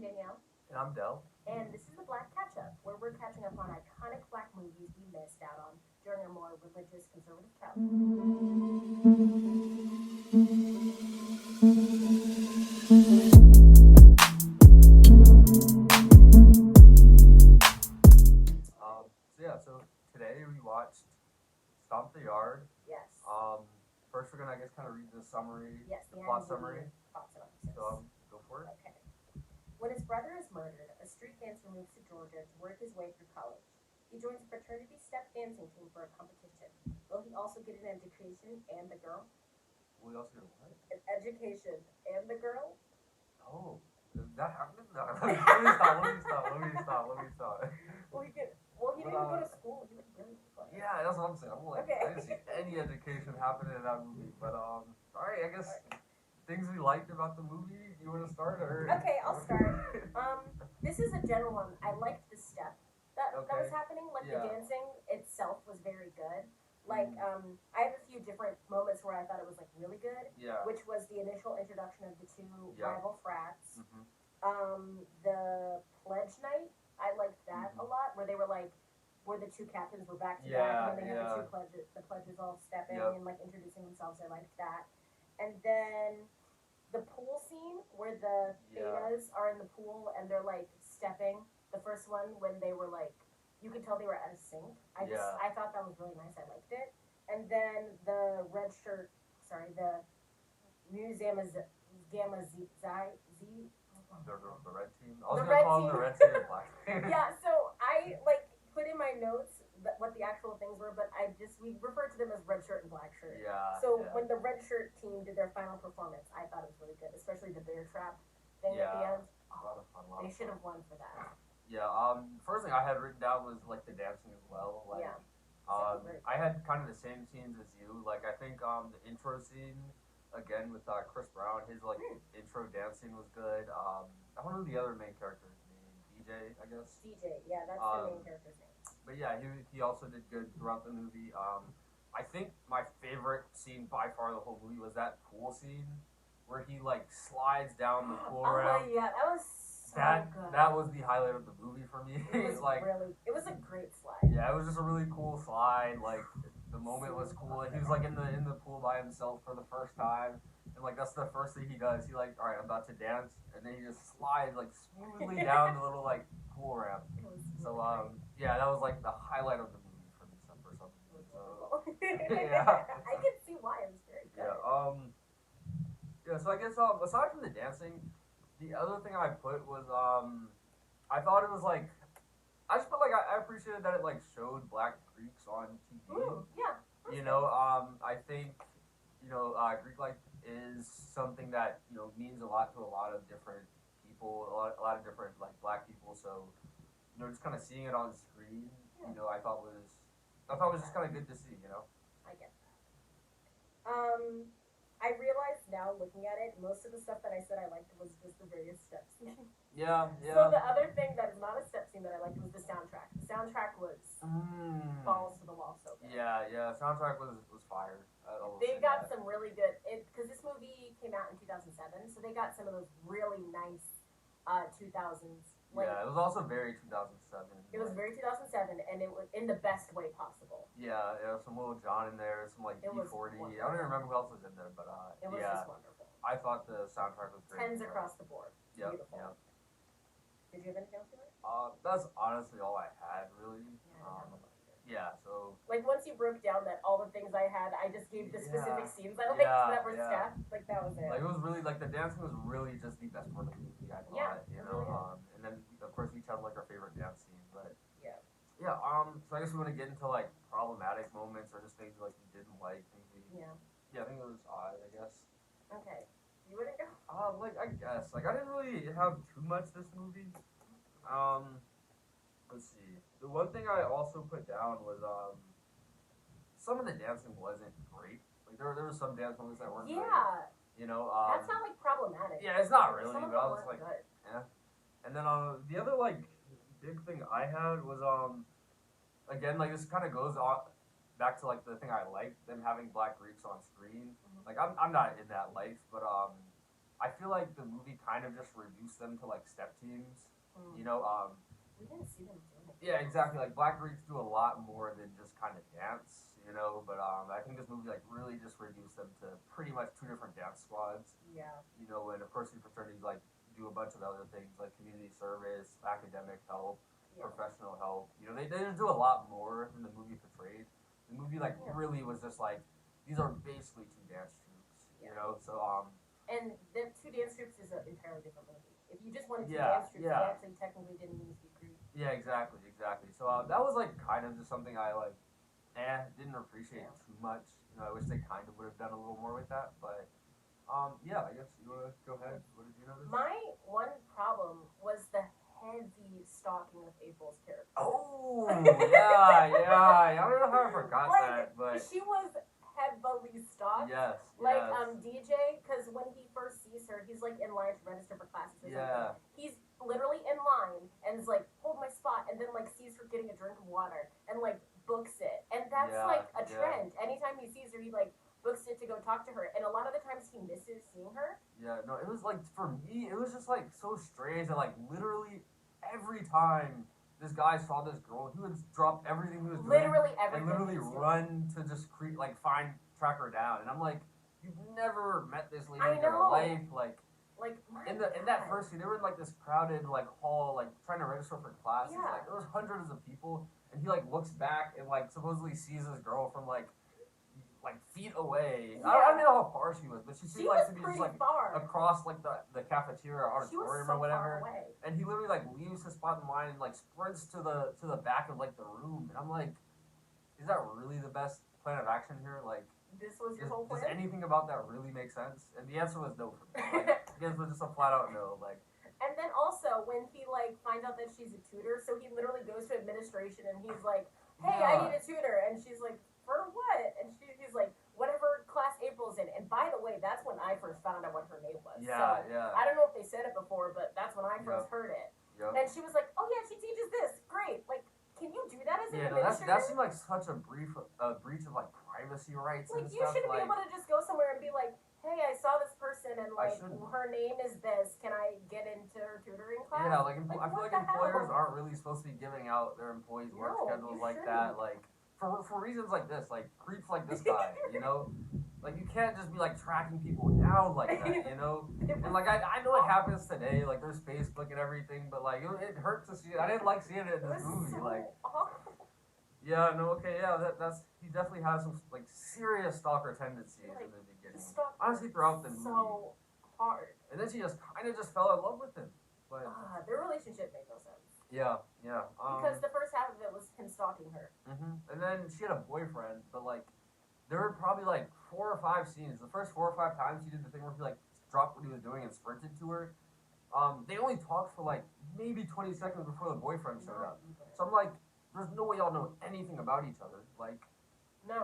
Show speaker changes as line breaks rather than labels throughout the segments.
Danielle.
And I'm Dell.
And this is the Black Catch-Up, where we're catching up on iconic black movies we missed out on during our more religious conservative childhood.
So today we watched Stomp the Yard.
Yes.
First we're gonna, I guess, kind of read the summary,
Yes,
the plot summary.
Plot synopsis.
So go for it.
Okay. When his brother is murdered, a street dancer moves to Georgia to work his way through college. He joins a fraternity step dancing team for a competition. Will he also get an education and the girl?
We also get what?
An education and the girl?
Oh, that happened? No, let me stop.
Well, he didn't go to school. He was really fun.
Yeah, that's what I'm saying. I'm like,
Okay.
I didn't see any education happening in that movie. But all right, I guess things we liked about the movie. You want to start or?
Okay, I'll start. This is a general one. I liked the step that was happening. Like the dancing itself was very good. Like I have a few different moments where I thought it was like really good.
Yeah.
Which was the initial introduction of the two rival frats.
Mm-hmm.
The pledge night. I liked that a lot, where they were like, where the two captains were back to back, and then they had the pledges all stepping and like introducing themselves. I liked that, and then the pool scene where the betas are in the pool and they're like stepping. The first one when they were like, you could tell they were out of sync. I thought that was really nice. I liked it, and then the red shirt. Sorry, the museum is Gamma Z.
The red team. I was gonna call them the red team and black team.
Yeah, so I like put in my notes what the actual things were, but we referred to them as red shirt and black shirt.
Yeah.
So when the red shirt team did their final performance, I thought it was really good, especially the bear trap thing at the end.
A lot of fun.
They should have won for that.
Yeah. First thing I had written down was like the dancing as well. Like, I had kind of the same scenes as you. Like I think the intro scene. Again with Chris Brown, his like intro dancing was good. I don't know the other main character's name, DJ, I guess.
DJ, yeah, that's the main character's name.
But yeah, he also did good throughout the movie. I think my favorite scene by far the whole movie was that pool scene where he like slides down the pool ramp.
Oh yeah, that was so good.
That was the highlight of the movie for me.
It was it was a great slide.
Yeah, it was just a really cool slide. Like the moment was cool. Like, he was like in the pool by himself for the first time, and like that's the first thing he does. He like, all right, I'm about to dance, and then he just slides like smoothly down the little like pool ramp. So yeah, that was like the highlight of the movie for me for some reason. So
yeah, I can see why it was very good.
Yeah. So I guess aside from the dancing, the other thing I put was I thought it was like. I just felt like I appreciated that it like showed Black Greeks on TV.
Yeah.
You know, I think Greek life is something that means a lot to a lot of different people, a lot of different like Black people. So just kind of seeing it on screen, I thought was just kind of good to see.
I get that. I realized now looking at it, most of the stuff that I said I liked was just the various steps.
Yeah.
So the other thing that is not a step scene that I liked was the soundtrack. The soundtrack was balls to the wall so good.
Yeah. Soundtrack was fire.
They got some really good, because this movie came out in 2007, so they got some of those really nice 2000s.
Like, yeah, it was also very 2007.
It was very 2007, and it was in the best way possible.
Yeah, there was some Little John in there, some like E40. I don't even remember who else was in there, but
it was just wonderful.
I thought the soundtrack was great.
10s across the board.
Yep,
beautiful.
Yep.
Did you have anything else you liked?
That's honestly all I had, really. Yeah, so
like once you broke down that all the things I had, I just gave the specific scenes I liked that were stacked. Like that was it.
Like it was really like the dancing was really just the best part of the movie. I thought, and then of course we each had like our favorite dance scene, but yeah. So I guess we want to get into like problematic moments or just things like we didn't like, things we I think it was odd. I guess.
Okay, you wouldn't go.
Like I guess like I didn't really have too much this movie. Let's see. The one thing I also put down was some of the dancing wasn't great. Like there were some dance moments that weren't great.
That's not like problematic.
Yeah, it's not really.
Some of
but I
them
was like,
good.
yeah. And then the other like big thing I had was again like this kind of goes on back to like the thing I liked them having Black Greeks on screen. Like I'm not in that life, but I feel like the movie kind of just reduced them to like step teams. You know,
we didn't see them doing it.
yeah, exactly. Like Black Greeks do a lot more than just kind of dance, you know. But I think this movie like really just reduced them to pretty much two different dance squads.
Yeah.
You know, and of course the fraternities like do a bunch of other things like community service, academic help, professional help. You know, they just do a lot more than the movie portrayed. The movie like really was just like these are basically two dance troupes. You know, so
and the two dance troupes is an entirely different movie. If you just wanted two dance troupes, they actually technically didn't need to be Greek.
Yeah, exactly. So that was like kind of just something I like, didn't appreciate too much. You know, I wish they kind of would have done a little more with that. But yeah, I guess you wanna go ahead. What did you notice?
My one problem was the heavy stalking of April's character.
Oh yeah. I don't know how I forgot that, but
she was heavily stalked.
Yes.
Like DJ, because when he first sees her, he's like in line to register for classes or something. He's literally in line and is like, hold my spot, and then like sees her getting a drink of water and like books it. And that's like a trend. Anytime he sees her, he like books it to go talk to her. And a lot of the times he misses seeing her.
Yeah, no, it was like for me, it was just like so strange that like literally every time this guy saw this girl, he would drop everything he was doing and literally run to just track her down. And I'm like, you've never met this lady in your life, like in that first scene, they were in like this crowded like hall, like trying to register for classes. Like there was hundreds of people, and he like looks back and like supposedly sees this girl from like feet away. I don't know how far she was, but she seemed like to be just like across like the cafeteria auditorium or whatever. And he literally like leaves his spot in line and like sprints to the back of like the room. And I'm like, is that really the best plan of action here? Like,
this was your whole plan?
Does anything about that really make sense? And the answer was no for me. Like, the answer was just a flat out no. Like.
And then also when he like finds out that she's a tutor, so he literally goes to administration and he's like, hey, I need a tutor, and she's like, for what? And he's like, whatever class April's in. And by the way, that's when I first found out what her name was. I don't know if they said it before, but that's when I first heard it. And she was like, oh yeah, she teaches this. Great. Like, can you do that as an administrator?
That seemed like such a breach of like privacy rights and stuff.
You shouldn't be able to just go somewhere and be like, hey, I saw this person and like her name is this. Can I get into her tutoring class?
Yeah, like I feel like employers aren't really supposed to be giving out their employees' work schedules like that. Like for reasons like this, like creeps like this guy, you know. Like, you can't just be, like, tracking people down like that, you know? And, like, I know it happens today, like, there's Facebook and everything, but, like, it hurts to see it. I didn't like seeing it in this movie, like. Yeah, no, okay, yeah, that's, he definitely has some, like, serious stalker tendencies in the beginning. Honestly, throughout the movie.
So hard.
And then she just kind of just fell in love with him. But
their relationship made no sense.
Yeah.
Because the first half of it was him stalking her.
And then she had a boyfriend, but, like, there were probably like 4 or 5 scenes. The first 4 or 5 times he did the thing where he like dropped what he was doing and sprinted to her. They only talked for like maybe 20 seconds before the boyfriend showed up. So I'm like, there's no way y'all know anything about each other. Like,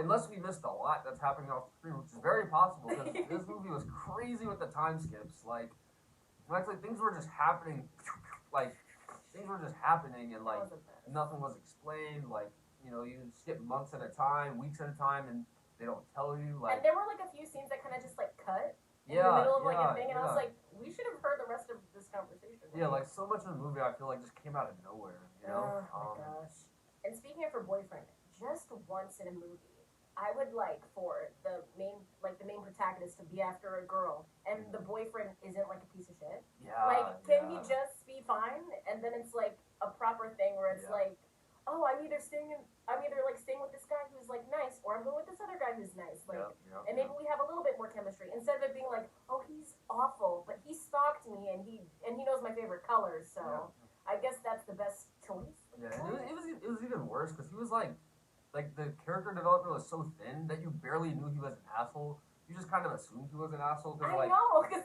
unless we missed a lot that's happening off the screen, which is very possible because this movie was crazy with the time skips. Like, actually things were just happening. Like, things were just happening and like nothing was explained. Like, you know, you skip months at a time, weeks at a time, and they don't tell you, like.
And there were like a few scenes that kind of just like cut in the middle of like a thing, and I was like, we should have heard the rest of this conversation.
Yeah, like so much of the movie I feel like just came out of nowhere, you know?
Oh my gosh. And speaking of her boyfriend, just once in a movie, I would like for the main protagonist to be after a girl, and the boyfriend isn't like a piece of shit.
Yeah.
Like, can he just be fine? And then it's like a proper thing where it's like, oh, I'm either staying with this guy who's like nice, or I'm going with this other guy who's nice. Like, and maybe we have a little bit more chemistry instead of it being like, oh, he's awful, but he stalked me and he knows my favorite colors, so I guess that's the best choice.
Yeah, it was even worse because he was like the character development was so thin that you barely knew he was an asshole. You just kind of assumed he was an asshole because like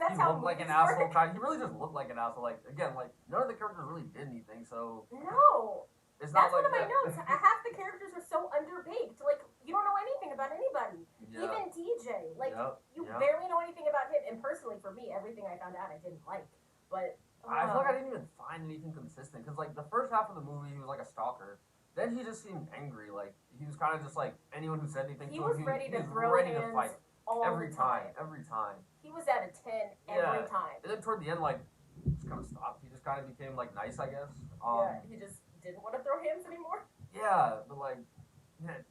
that's
he
how
looked like an asshole. He really just looked like an asshole. Like again, like none of the characters really did anything, so
no.
It's
That's
not
one of my notes. Half the characters are so underbaked. Like, you don't know anything about anybody. Even DJ. Like, you barely know anything about him. And personally, for me, everything I found out I didn't like. But
I feel like I didn't even find anything consistent. Because, like, the first half of the movie, he was like a stalker. Then he just seemed angry. Like, he was kind of just like anyone who said anything
to him. He was ready to throw hands all
every
the time.
Every time.
He was at a 10 every time.
And then toward the end, like, just kind of stopped. He just kind of became, like, nice, I guess.
He just didn't want to throw hands anymore.
Yeah, but, like, yeah,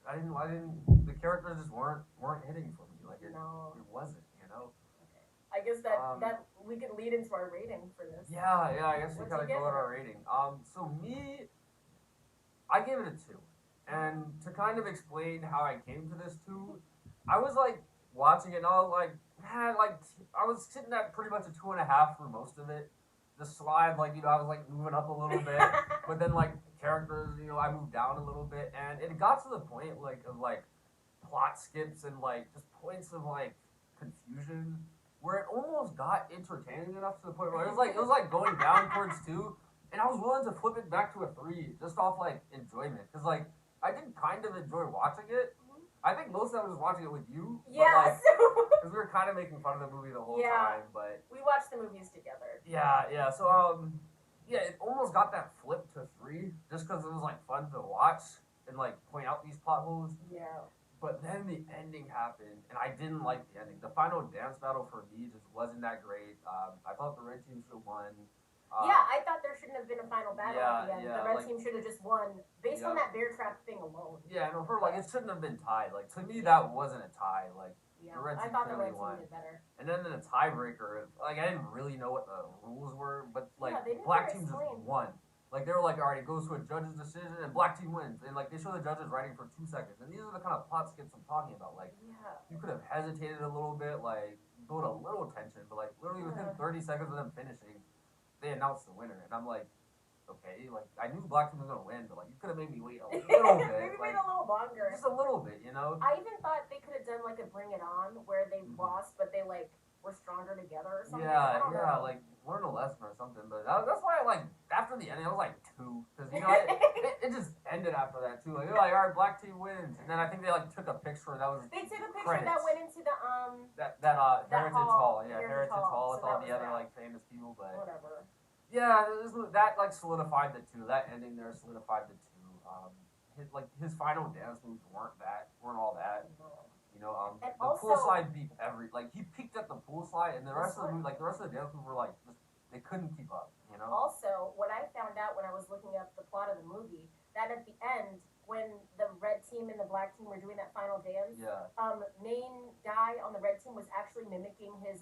I didn't, the characters just weren't hitting for me. Like, it wasn't, you know?
Okay. I guess that we can lead into our rating for this.
Yeah, I guess we kind of go at our rating. So me, I gave it a 2. And to kind of explain how I came to this 2, I was like watching it and I was like, man, like I was sitting at pretty much a 2.5 for most of it. The slide, like, you know, I was like moving up a little bit, but then like characters, you know, I moved down a little bit, and it got to the point like of like plot skips and like just points of like confusion where it almost got entertaining enough to the point where it was like going down towards 2, and I was willing to flip it back to a 3 just off like enjoyment, because like I did kind of enjoy watching it. I think most of I was watching it with you.
Yeah,
because we were kind of making fun of the movie the whole time, but
we watched the movies together.
Yeah. So it almost got that flip to 3 just because it was like fun to watch and like point out these plot holes.
Yeah.
But then the ending happened, and I didn't like the ending. The final dance battle for me just wasn't that great. I thought the red team should have won.
I thought there shouldn't have been a final battle at the end.
Yeah,
the red team should have just won based on that bear trap thing alone.
Yeah, no, it shouldn't have been tied. Like, to me, that wasn't a tie. Like,
the red team clearly won. Did better.
And then in the tiebreaker, like, I didn't really know what the rules were, but like, black team just won. Like, they were like, all right, it goes to a judge's decision, and black team wins. And like, they show the judges writing for 2 seconds. And these are the kind of plot skips I'm talking about. Like, you could have hesitated a little bit, like, build a little tension, but like, literally within 30 seconds of them finishing, they announced the winner, and I'm like, okay, like I knew Black Team was gonna win, but like you could have made me wait a little bit,
maybe wait a little longer,
just a little bit, you know.
I even thought they could have done like a Bring It On where they lost, but they like were stronger together or something.
Yeah, like learn a lesson or something. But that's why I like after the ending, I was like 2 because you know it just ended after that too. Like they're like, all right, Black Team wins, and then I think they like took a picture that was
they took a picture that went into the
that Heritage Hall, Heritage Hall with all the other like famous people, but
whatever.
Yeah, that like solidified the 2. That ending there solidified the 2. His final dance moves weren't all that. You know, the pool slide beat he peaked at the pool slide, and the rest of the movie, like the rest of the dance moves were like just they couldn't keep up. You know.
Also, what I found out when I was looking up the plot of the movie, that at the end when the red team and the black team were doing that final dance, main guy on the red team was actually mimicking his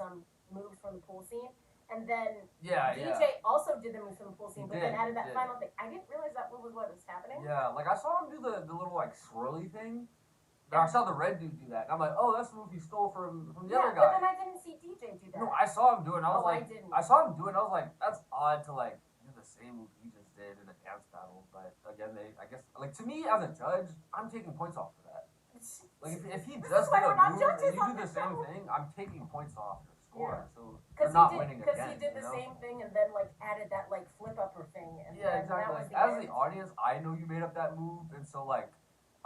moves from the pool scene. And then DJ also did the moves from the pool scene, but then added that final thing. I didn't realize that was what was happening.
Yeah, like I saw him do the little like swirly thing. I saw the red dude do that. And I'm like, oh, that's the move he stole from the other guy.
But then I didn't see DJ do that.
No, I saw him do it. And I was like, I saw him do it. And I was like, that's odd to like do the same move he just did in a dance battle. But again, I guess like to me as a judge, I'm taking points off for that. Like if he just did a move and you do the same thing, I'm taking points off. So they're not winning again.
Because he did the same thing and then like added that like flip upper thing. And
exactly. Like, as the audience, I know you made up that move, and so like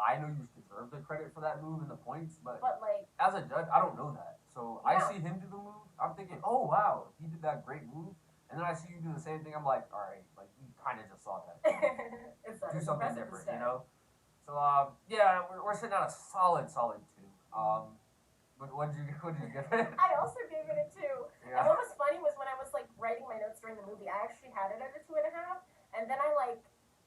I know you deserve the credit for that move and the points. But like as a judge, I don't know that. So I see him do the move. I'm thinking, oh wow, he did that great move. And then I see you do the same thing. I'm like, all right, like you kind of just saw that. Do something different, you know. So we're sitting at a solid 2. But what did you give it?
I also gave it a 2. Yeah. And what was funny was when I was like writing my notes during the movie, I actually had it at a 2.5. And then I like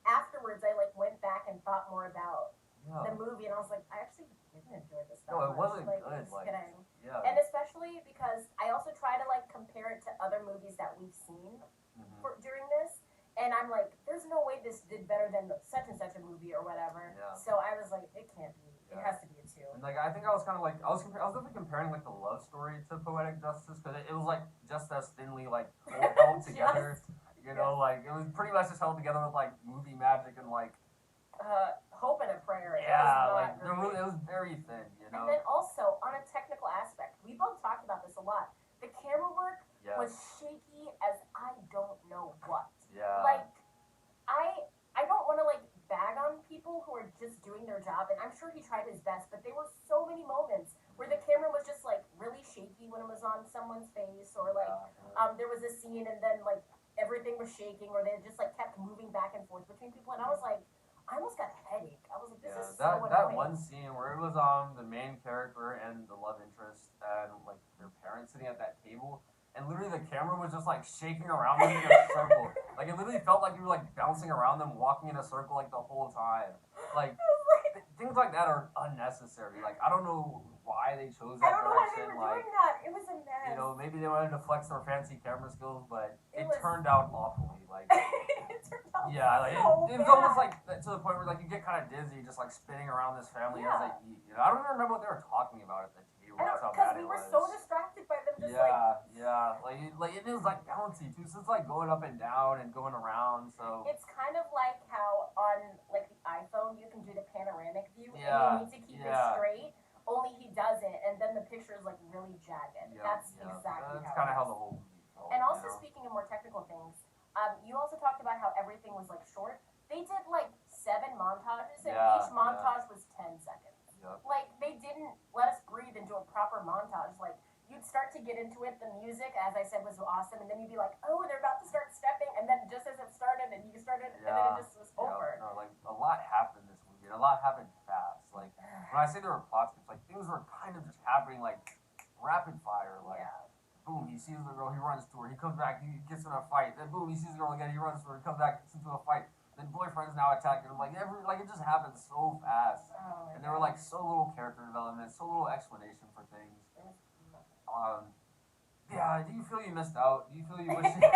afterwards I like went back and thought more about the movie, and I was like, I actually didn't enjoy this that much.
No, it wasn't
like,
good.
Just kidding. Yeah. And especially because I also try to like compare it to other movies that we've seen during this. And I'm like, there's no way this did better than such and such a movie or whatever. Yeah. So I was like, it can't be. It has to be a 2.
And like I think I was kind of like I was definitely comparing like the love story to Poetic Justice because it was like just as thinly like held together. You know, like it was pretty much just held together with like movie magic and like
hope and a prayer.
It was very thin. You know.
And then also on a technical aspect, we both talked about this a lot. The camera work was shaky as I don't know what.
Yeah.
Like I don't want to like bag on people who are just doing their job, and I'm sure he tried his best, but there were so many moments where the camera was just like really shaky when it was on someone's face, or like there was a scene and then like everything was shaking, or they just like kept moving back and forth between people, and I was like, I almost got a headache. I was like, this is
that
so
that
annoying.
one scene where it was the main character and the love interest and like their parents sitting at that table, and literally the camera was just like shaking around them in a circle. Like it literally felt like you were like bouncing around them, walking in a circle like the whole time. Like things like that are unnecessary. Like I don't know why they chose that
I don't know why they
direction.
were doing that. It was a mess.
You know, maybe they wanted to flex their fancy camera skills, but it
was...
turned out awfully. Like
it turned out
like
so
it was almost like to the point where like you get kind of dizzy just like spinning around this family as they eat. You know, I don't even remember what they were talking about at the table. That's how bad it was.
Because we were so distracted by them just
like it is like bouncy too. So it's like going up and down and going around. So
it's kind of like how on like the iPhone you can do the panoramic view and you need to keep it straight. Only he doesn't, and then the picture is like really jagged. That's exactly
that's kind of how the whole movie felt.
And also speaking of more technical things, you also talked about how everything was like short. They did like 7 montages, and each montage was 10 seconds. Like they didn't let us breathe into a proper montage. Like you'd start to get into it, the music, as I said, was awesome, and then you'd be like, oh, they're about to start stepping, and then just as it started, and you started, and then it just was over.
No, like a lot happened in this movie, and a lot happened fast. Like when I say there were plot skips, like things were kind of just happening like rapid fire. Like boom, he sees the girl, he runs to her, he comes back, he gets in a fight. Then boom, he sees the girl again, he runs to her, he comes back, gets into a fight. Then boyfriend's now attacking him. Like it just happened so fast, and there were like so little character development, so little explanation for things. Do you feel you missed out? Do you feel you wish? Do you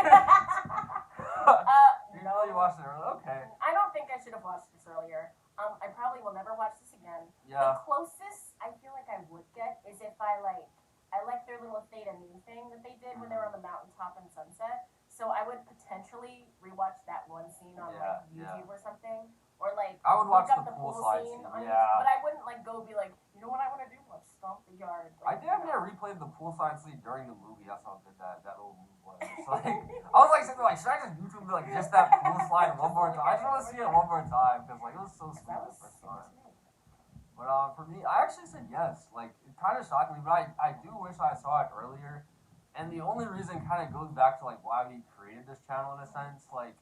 feel you watched it earlier? Okay.
I don't think I should have watched this earlier. I probably will never watch this again.
Yeah.
The closest I feel like I would get is if I like their little Theta Me thing that they did when they were on the mountaintop in Sunset. So I would potentially rewatch that one scene on like YouTube or something, or like
I would watch
look up
the
the
pool
pool
slide
scene
scene.
on YouTube, but I wouldn't like go be like, you know what I want to do? Watch Stomp the Yard. Like,
I damn near replayed the poolside scene during the movie. That's how good that little move was. Like I was like sitting there like, should I just YouTube like just that pool slide one more time? I just want to see it one more time because like it was so smooth the first time. But for me, I actually said yes. Like it kind of shocked me, but I do wish I saw it earlier. And the only reason kind of goes back to like why we created this channel in a sense. Like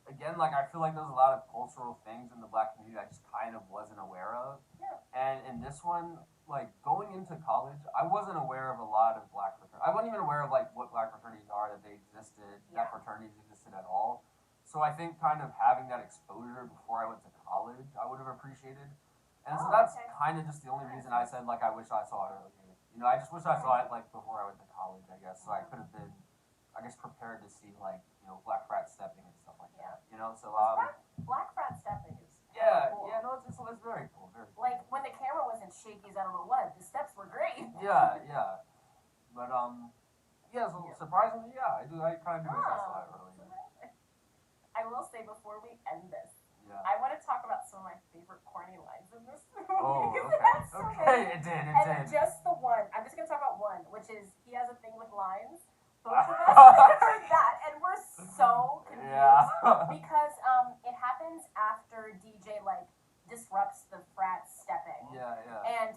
again, like I feel like there's a lot of cultural things in the Black community I just kind of wasn't aware of.
Yeah.
And in this one, like going into college, I wasn't aware of a lot of Black fraternities. I wasn't even aware of like what Black fraternities are, that they existed, that fraternities existed at all. So I think kind of having that exposure before I went to college, I would have appreciated. And so that's kind of just the only reason I said like I wish I saw it earlier. You know, I just wish I saw it like before I went to college, I guess, so I could have been, I guess, prepared to see like Black frat stepping and stuff like that. You know, so
Black frat stepping is
cool. It's very cool, very cool.
Like when the camera wasn't shaky, I don't know what, the steps were great.
But so surprisingly, I kind of do wish I saw it earlier.
I will say before we end this,
Yeah.
I want to talk about some of my favorite corny lines in this movie.
Oh,
because
okay.
that's so
Okay,
many.
it did.
And just the one. I'm just going to talk about one, which is he has a thing with lines. Both of us heard that, and we're so confused.
Yeah.
Because it happens after DJ, like, disrupts the frat stepping.
Yeah.
And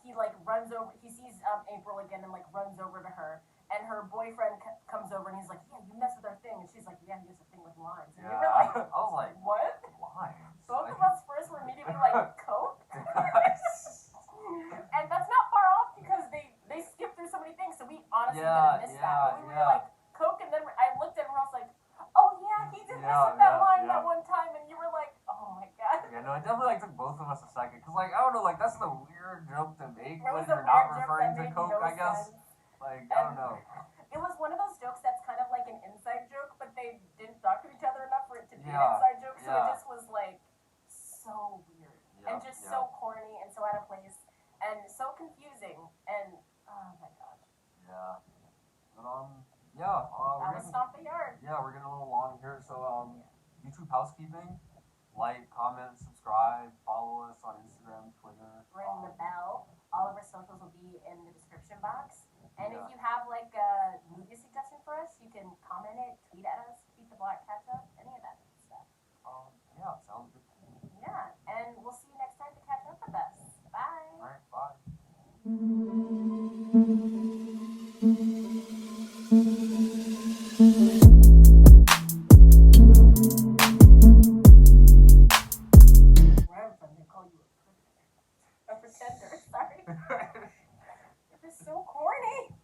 he, like, runs over. He sees April again and, like, runs over to her. And her boyfriend comes over and he's like, yeah, you messed with our thing. And she's like, yeah, he has a thing with lines. And we were like,
I was like,
what?
Lines?
Both of us first were immediately like, coke? And that's not far off because they skip through so many things. So we honestly didn't miss that. But we were like, coke? And then I looked at him and I was like, oh yeah, he did mess with that line that one time. And you were like, oh my god.
Yeah, no, it definitely like took both of us a second. Because like, I don't know, like that's the weird joke to make when
you're
not referring to coke, I guess.
Sense.
Like, I don't know.
It was one of those jokes that's kind of like an inside joke, but they didn't talk to each other enough for it to be an inside